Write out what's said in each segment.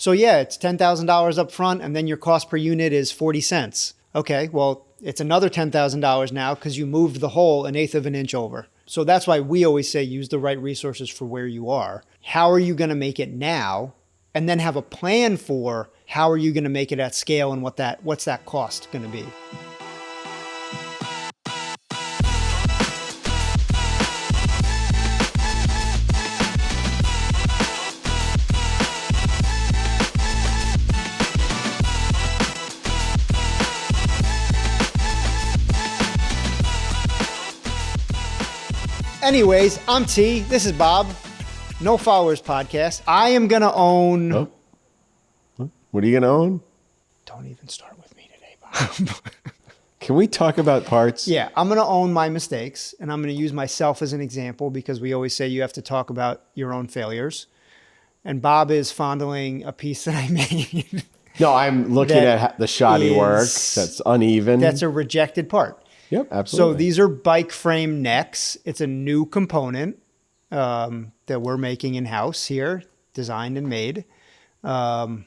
So yeah, it's $10,000 up front and then your cost per unit is 40 cents. Okay, well, it's another $10,000 now because you moved the hole 1/8 of an inch over. So that's why we always say use the right resources for where you are. How are you going to make it now? And then have a plan for how are you going to make it at scale and what's that cost going to be? Anyways, I'm T. This is Bob. No Followers Podcast. I am going to own... Oh. What are you going to own? Don't even start with me today, Bob. Can we talk about parts? Yeah, I'm going to own my mistakes, and I'm going to use myself as an example because we always say you have to talk about your own failures. And Bob is fondling a piece that I made. No, I'm looking at the shoddy work that's uneven. That's a rejected part. Yep, absolutely. So these are bike frame necks. It's a new component that we're making in-house here, designed and made. And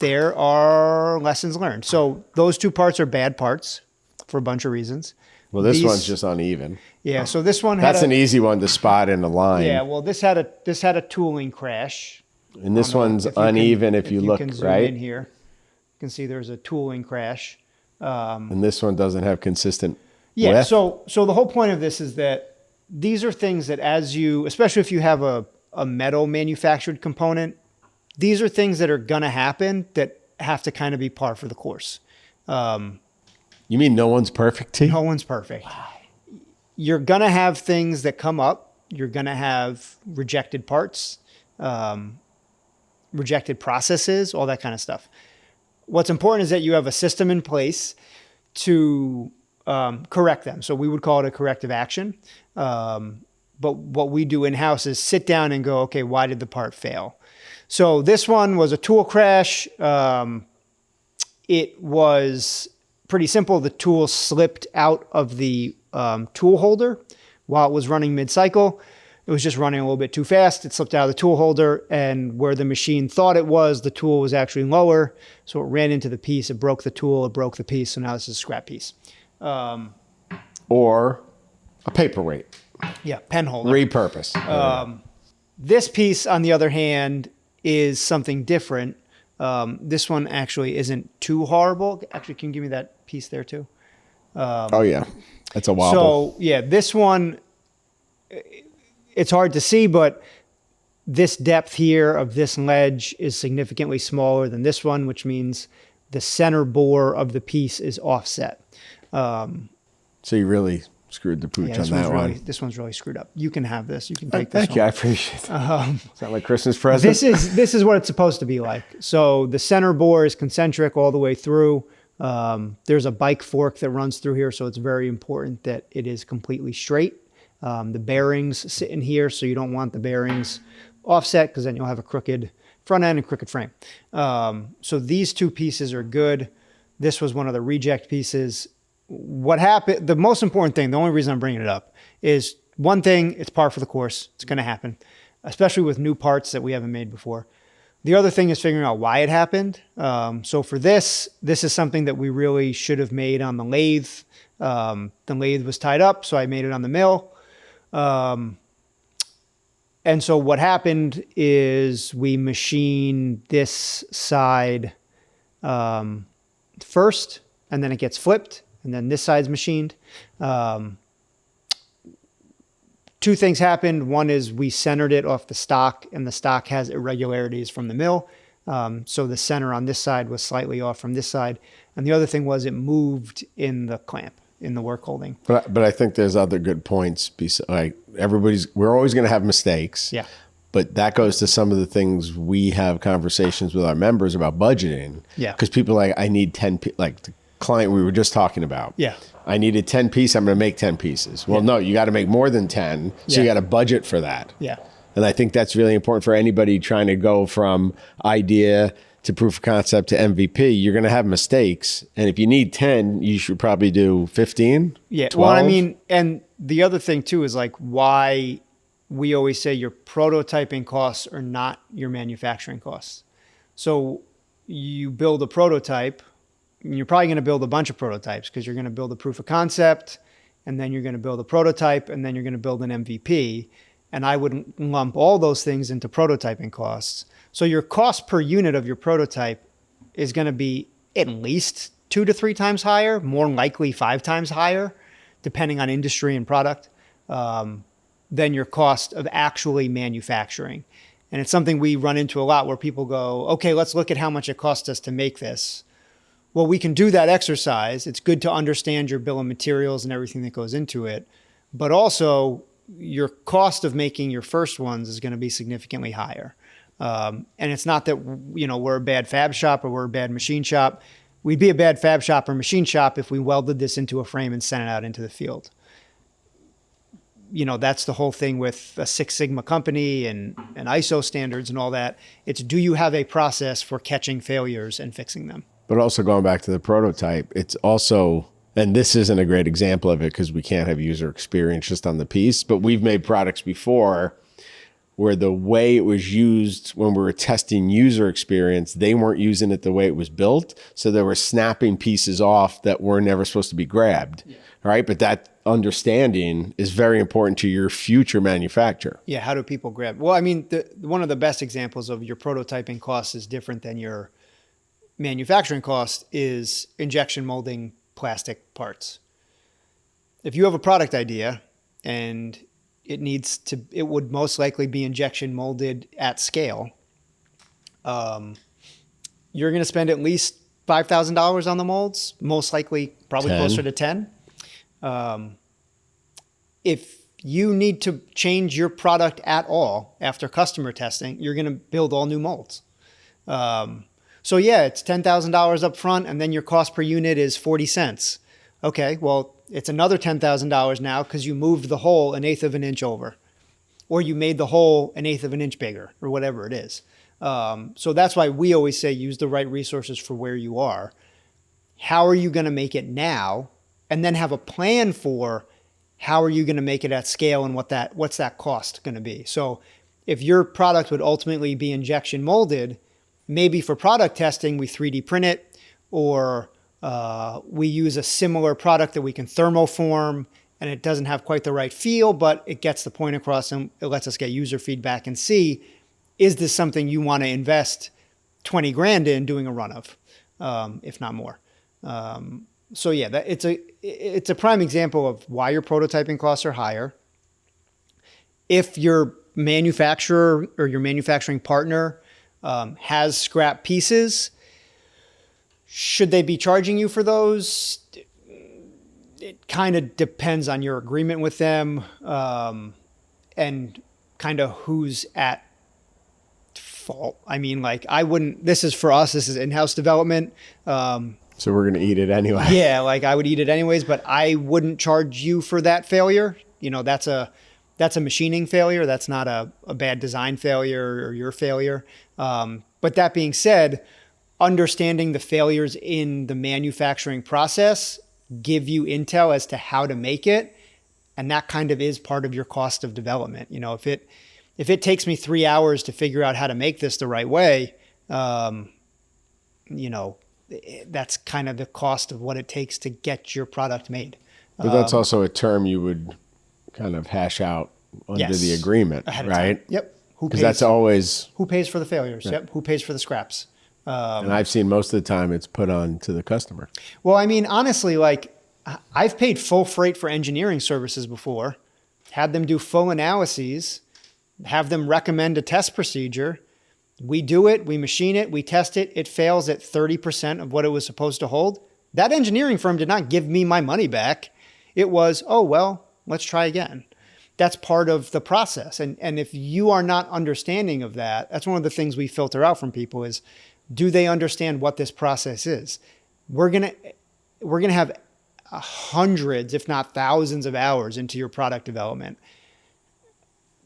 there are lessons learned. So those two parts are bad parts for a bunch of reasons. Well, this one's just uneven. Yeah, so this one That's an easy one to spot in a line. Yeah, well, this had a tooling crash. And this one's uneven if you look, can zoom right? in here, you can see there's a tooling crash. And this one doesn't have consistent Yeah, width. so the whole point of this is that these are things that especially if you have a metal manufactured component, these are things that are going to happen that have to kind of be par for the course. You mean no one's perfect, T? No one's perfect. Wow. You're going to have things that come up. You're going to have rejected parts, rejected processes, all that kind of stuff. What's important is that you have a system in place to correct them. So we would call it a corrective action. But what we do in-house is sit down and go, okay, why did the part fail? So this one was a tool crash. It was pretty simple. The tool slipped out of the tool holder while it was running mid-cycle. It was just running a little bit too fast. It slipped out of the tool holder, and where the machine thought it was, the tool was actually lower. So it ran into the piece. It broke the tool. It broke the piece. So now this is a scrap piece. Or a paperweight. Yeah, pen holder. Repurpose. This piece, on the other hand, is something different. This one actually isn't too horrible. Actually, can you give me that piece there too? Oh, yeah. That's a wobble. So, yeah, this one, it's hard to see, but this depth here of this ledge is significantly smaller than this one, which means the center bore of the piece is offset. So you really screwed the pooch on that one. This one's really screwed up. You can have this. You can take this Thank one. you. I appreciate it. Is that my Christmas present? This is what it's supposed to be like. So the center bore is concentric all the way through. There's a bike fork that runs through here, so it's very important that it is completely straight. The bearings sit in here, so you don't want the bearings offset because then you'll have a crooked front end and crooked frame. So these two pieces are good. This was one of the reject pieces. What happened, the most important thing, the only reason I'm bringing it up is one thing, it's par for the course. It's going to happen, especially with new parts that we haven't made before. The other thing is figuring out why it happened. So for this is something that we really should have made on the lathe. The lathe was tied up, so I made it on the mill. And so what happened is we machined this side first, and then it gets flipped, and then this side's machined. Two things happened. One is we centered it off the stock, and the stock has irregularities from the mill. So the center on this side was slightly off from this side. And the other thing was it moved in the clamp, in the work holding. But I think there's other good points. Like we're always going to have mistakes. Yeah. But that goes to some of the things we have conversations with our members about budgeting. Yeah. Because people are like, I need 10, like the client we were just talking about. Yeah. I needed 10 pieces. I'm going to make 10 pieces. Well, no, you got to make more than 10. So you got to budget for that. Yeah. And I think that's really important for anybody trying to go from idea to proof of concept to MVP. You're going to have mistakes. And if you need 10, you should probably do 15. Yeah. 12. Well, I mean, and the other thing too is like, why we always say your prototyping costs are not your manufacturing costs. So you build a prototype, and you're probably going to build a bunch of prototypes because you're going to build a proof of concept, and then you're going to build a prototype, and then you're going to build an MVP. And I would lump all those things into prototyping costs. So your cost per unit of your prototype is going to be at least 2 to 3 times higher, more likely 5 times higher, depending on industry and product, than your cost of actually manufacturing. And it's something we run into a lot where people go, okay, let's look at how much it costs us to make this. Well, we can do that exercise. It's good to understand your bill of materials and everything that goes into it. But also, your cost of making your first ones is going to be significantly higher. And it's not that, we're a bad fab shop or we're a bad machine shop. We'd be a bad fab shop or machine shop if we welded this into a frame and sent it out into the field. That's the whole thing with a Six Sigma company and ISO standards and all that. It's, do you have a process for catching failures and fixing them? But also going back to the prototype, it's also, and this isn't a great example of it because we can't have user experience just on the piece, but we've made products before where the way it was used when we were testing user experience, they weren't using it the way it was built. So they were snapping pieces off that were never supposed to be grabbed, right? But that understanding is very important to your future manufacture. Yeah, how do people grab? Well, I mean, one of the best examples of your prototyping costs is different than your manufacturing cost is injection molding plastic parts. If you have a product idea and it would most likely be injection molded at scale, you're going to spend at least $5,000 on the molds, most likely probably 10. Closer to 10. If you need to change your product at all after customer testing, you're going to build all new molds. So yeah, it's $10,000 up front, and then your cost per unit is 40 cents. Okay, well, it's another $10,000 now because you moved the hole 1/8 of an inch over, or you made the hole 1/8 of an inch bigger, or whatever it is. So that's why we always say use the right resources for where you are. How are you going to make it now? And then have a plan for how are you going to make it at scale and what's that cost going to be. So if your product would ultimately be injection molded, maybe for product testing, we 3D print it, or we use a similar product that we can thermoform, and it doesn't have quite the right feel, but it gets the point across and it lets us get user feedback and see, is this something you want to invest 20 grand in doing a run of, if not more. So yeah, it's a prime example of why your prototyping costs are higher. If your manufacturer or your manufacturing partner has scrap pieces, should they be charging you for those? It kind of depends on your agreement with them, and kind of who's at fault. I mean, like, I wouldn't, this is for us, this is in-house development. So we're going to eat it anyway. Yeah, like I would eat it anyways, but I wouldn't charge you for that failure. That's a machining failure. That's not a bad design failure or your failure. But that being said, understanding the failures in the manufacturing process give you intel as to how to make it. And that kind of is part of your cost of development. If it takes me 3 hours to figure out how to make this the right way, that's kind of the cost of what it takes to get your product made. But that's also a term you would kind of hash out under the agreement, right? Yep. Because that's always... Who pays for the failures? Yeah. Yep. Who pays for the scraps? And I've seen most of the time it's put on to the customer. Well, I mean, honestly, like, I've paid full freight for engineering services before, had them do full analyses, have them recommend a test procedure. We do it, we machine it, we test it, it fails at 30% of what it was supposed to hold. That engineering firm did not give me my money back. It was, oh, well, let's try again. That's part of the process. And if you are not understanding of that, that's one of the things we filter out from people is, do they understand what this process is? We're gonna have hundreds, if not thousands of hours into your product development.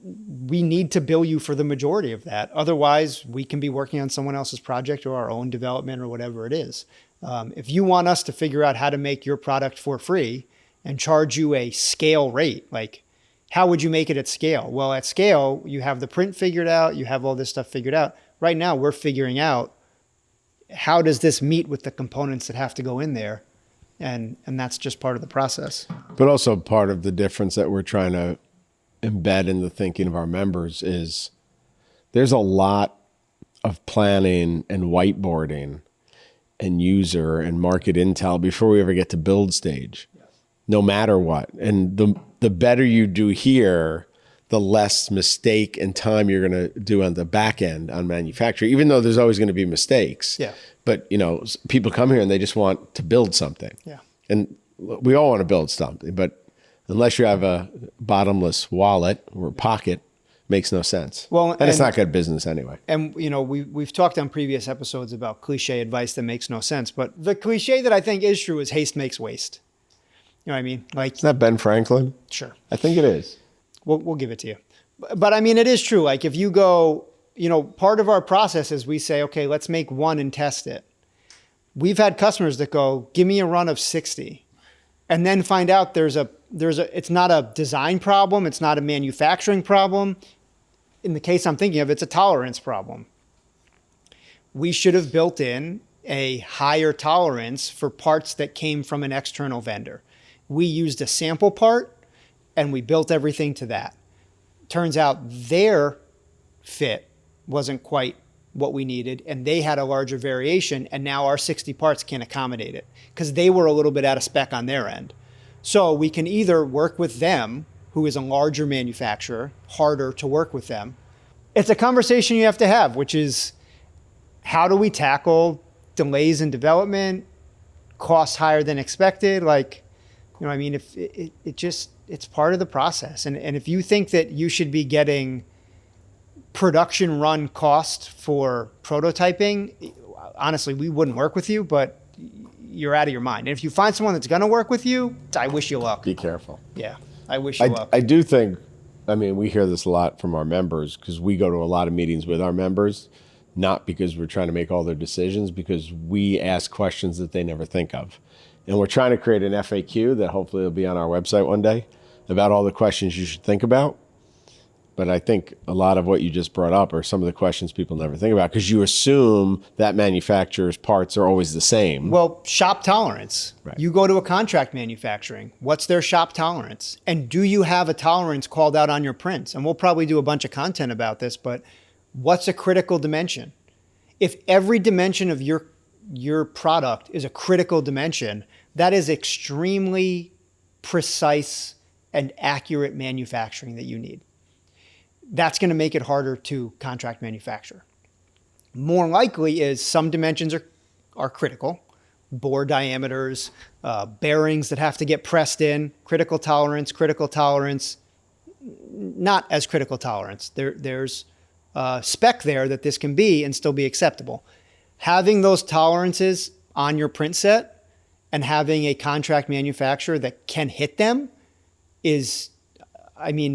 We need to bill you for the majority of that. Otherwise, we can be working on someone else's project or our own development or whatever it is. If you want us to figure out how to make your product for free and charge you a scale rate, like how would you make it at scale? Well, at scale, you have the print figured out, you have all this stuff figured out. Right now, we're figuring out how does this meet with the components that have to go in there? And that's just part of the process. But also part of the difference that we're trying to embed in the thinking of our members is there's a lot of planning and whiteboarding and user and market intel before we ever get to build stage, no matter what. And the better you do here, the less mistake and time you're going to do on the back end on manufacturing, even though there's always going to be mistakes. Yeah. But, people come here and they just want to build something. Yeah. And we all want to build something, but unless you have a bottomless wallet or pocket, makes no sense. Well, and it's not good business anyway. And we've talked on previous episodes about cliche advice that makes no sense, but the cliche that I think is true is haste makes waste. You know what I mean? Like, Is that Ben Franklin? Sure. I think it is. We'll give it to you. But I mean, it is true. Like if you go, part of our process is we say, okay, let's make one and test it. We've had customers that go, give me a run of 60, and then find out it's not a design problem. It's not a manufacturing problem. In the case I'm thinking of, it's a tolerance problem. We should have built in a higher tolerance for parts that came from an external vendor. We used a sample part and we built everything to that. Turns out their fit wasn't quite what we needed, and they had a larger variation, and now our 60 parts can't accommodate it because they were a little bit out of spec on their end. So we can either work with them, who is a larger manufacturer, harder to work with them. It's a conversation you have to have, which is how do we tackle delays in development, costs higher than expected? If it's part of the process. And if you think that you should be getting production run cost for prototyping, honestly, we wouldn't work with you, but you're out of your mind. And if you find someone that's going to work with you, I wish you luck. Be careful. Yeah, I wish you luck. I do think, we hear this a lot from our members because we go to a lot of meetings with our members, not because we're trying to make all their decisions, because we ask questions that they never think of. And we're trying to create an FAQ that hopefully will be on our website one day about all the questions you should think about. But I think a lot of what you just brought up are some of the questions people never think about because you assume that manufacturer's parts are always the same. Well, shop tolerance. Right. You go to a contract manufacturing. What's their shop tolerance? And do you have a tolerance called out on your prints? And we'll probably do a bunch of content about this, but what's a critical dimension? If every dimension of your product is a critical dimension, that is extremely precise and accurate manufacturing that you need. That's going to make it harder to contract manufacture. More likely is some dimensions are critical. Bore diameters, bearings that have to get pressed in, critical tolerance, not as critical tolerance. There's spec there that this can be and still be acceptable. Having those tolerances on your print set and having a contract manufacturer that can hit them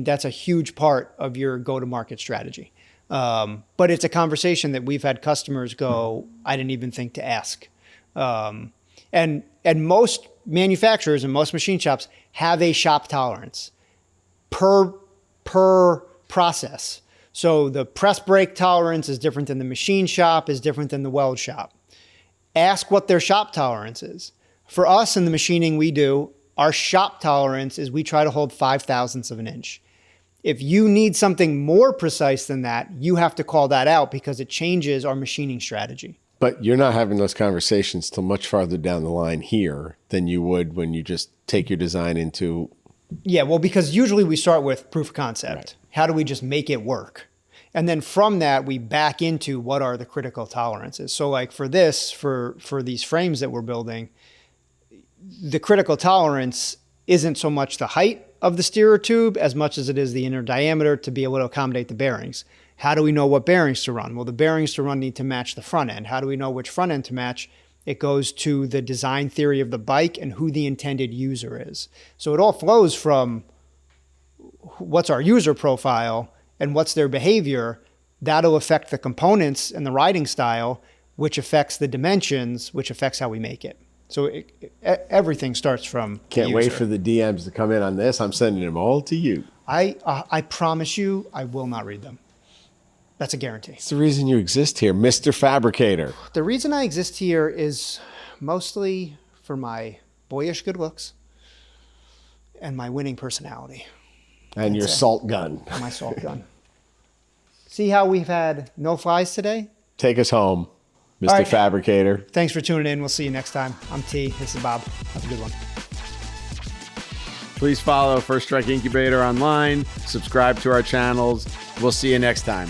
that's a huge part of your go-to-market strategy. But it's a conversation that we've had customers go, I didn't even think to ask. And most manufacturers and most machine shops have a shop tolerance per process. So the press brake tolerance is different than the machine shop, is different than the weld shop. Ask what their shop tolerance is. For us in the machining we do, our shop tolerance is we try to hold 0.005 of an inch. If you need something more precise than that, you have to call that out because it changes our machining strategy. But you're not having those conversations till much farther down the line here than you would when you just take your design into... Yeah, well, because usually we start with proof of concept. Right. How do we just make it work? And then from that, we back into what are the critical tolerances. So like for these frames that we're building, the critical tolerance isn't so much the height of the steerer tube as much as it is the inner diameter to be able to accommodate the bearings. How do we know what bearings to run? Well, the bearings to run need to match the front end. How do we know which front end to match? It goes to the design theory of the bike and who the intended user is. So it all flows from what's our user profile and what's their behavior. That'll affect the components and the riding style, which affects the dimensions, which affects how we make it. So everything starts from Can't the wait user. for the DMs to come in on this. I'm sending them all to you. I promise you, I will not read them. That's a guarantee. It's the reason you exist here, Mr. Fabricator. The reason I exist here is mostly for my boyish good looks and my winning personality. And your salt gun. And my salt gun. See how we've had no flies today? Take us home, Mr. All right. Fabricator. Thanks for tuning in. We'll see you next time. I'm T. This is Bob. Have a good one. Please follow First Strike Incubator online, subscribe to our channels. We'll see you next time.